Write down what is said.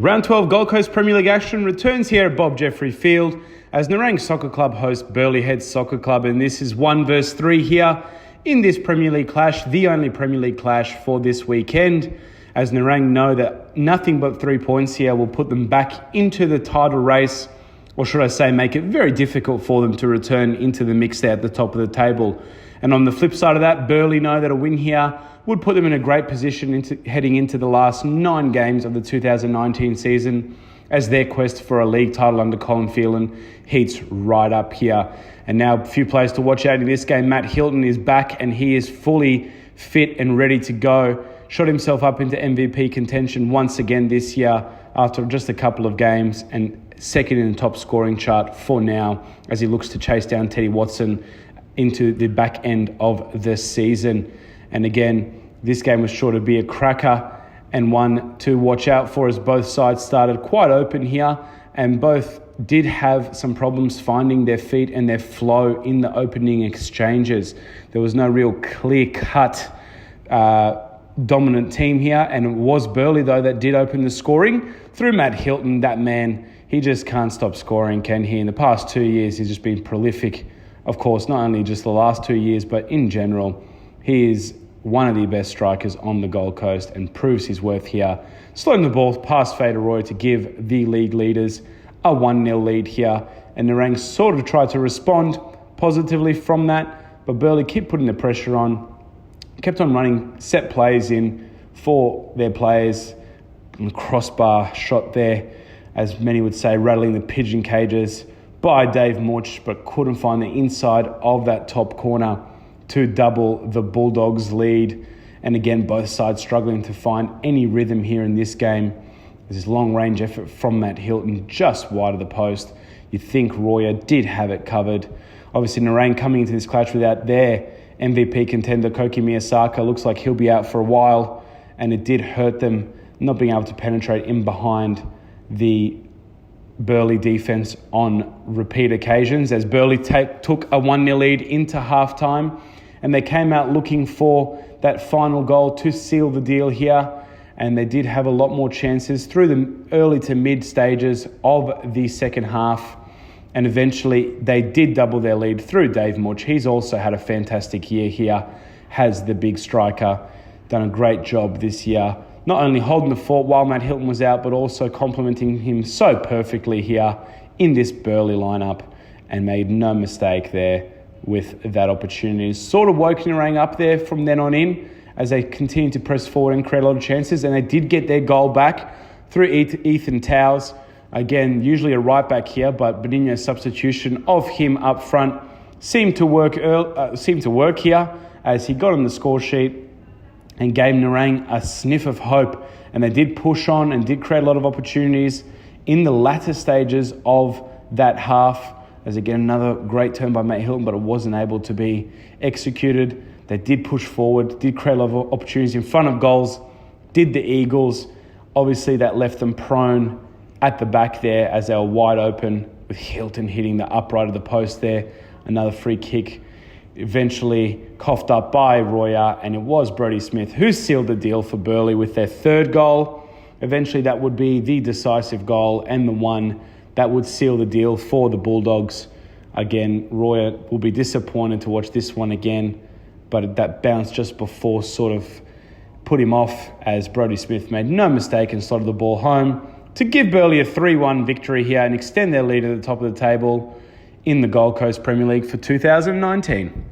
Round 12 Gold Coast Premier League action returns here at Bob Jeffrey Field as Nerang Soccer Club host Burleigh Heads Soccer Club, and this is 1 versus 3 here in this Premier League clash, the only Premier League clash for this weekend, as Nerang know that nothing but 3 points here will put them back into the title race, or should I say make it very difficult for them to return into the mix there at the top of the table. And on the flip side of that, Burleigh know that a win here would put them in a great position heading into the last 9 games of the 2019 season, as their quest for a league title under Colin Phelan heats right up here. And now a few players to watch out in this game. Matt Hilton is back and he is fully fit and ready to go. Shot himself up into MVP contention once again this year after just a couple of games, and second in the top scoring chart for now as he looks to chase down Teddy Watson into the back end of the season. And again, this game was sure to be a cracker and one to watch out for, as both sides started quite open here and both did have some problems finding their feet and their flow in the opening exchanges. There was no real clear-cut dominant team here, and it was Burleigh, though, that did open the scoring through Matt Hilton. That man, he just can't stop scoring, can he? In the past 2 years, he's just been prolific. Of course, not only just the last 2 years, but in general, he is one of the best strikers on the Gold Coast and proves his worth here. Slotting the ball past Fader Roy to give the league leaders a 1-0 lead here. And Nerang sort of tried to respond positively from that, but Burleigh kept putting the pressure on, kept on running set plays in for their players. And the crossbar shot there, as many would say, rattling the pigeon cages by Dave Much, but couldn't find the inside of that top corner to double the Bulldogs' lead. And again, both sides struggling to find any rhythm here in this game. There's this long-range effort from Matt Hilton just wide of the post. You'd think Royer did have it covered. Obviously, Nerang coming into this clash without their MVP contender, Koki Miyasaka. Looks like he'll be out for a while, and it did hurt them not being able to penetrate in behind the Burleigh defence on repeat occasions, as Burleigh took a 1-0 lead into halftime, and they came out looking for that final goal to seal the deal here, and they did have a lot more chances through the early to mid stages of the second half, and eventually they did double their lead through Dave Much. He's also had a fantastic year here, has the big striker done a great job this year, not only holding the fort while Matt Hilton was out, but also complementing him so perfectly here in this Burleigh lineup, and made no mistake there with that opportunity. Sort of woke Nerang up there from then on in as they continued to press forward and create a lot of chances, and they did get their goal back through Ethan Towers. Again, usually a right back here, but Benigno's substitution of him up front seemed to work here, as he got on the score sheet and gave Nerang a sniff of hope. And they did push on and did create a lot of opportunities in the latter stages of that half. As again, another great turn by Matt Hilton, but it wasn't able to be executed. They did push forward, did create a lot of opportunities in front of goals, did the Eagles. Obviously, that left them prone at the back there as they were wide open, with Hilton hitting the upright of the post there. Another free kick eventually coughed up by Royer, and it was Brodie Smith who sealed the deal for Burleigh with their third goal. Eventually that would be the decisive goal and the one that would seal the deal for the Bulldogs. Again, Royer will be disappointed to watch this one again, but that bounce just before sort of put him off, as Brodie Smith made no mistake and slotted the ball home to give Burleigh a 3-1 victory here and extend their lead at the top of the table in the Gold Coast Premier League for 2019.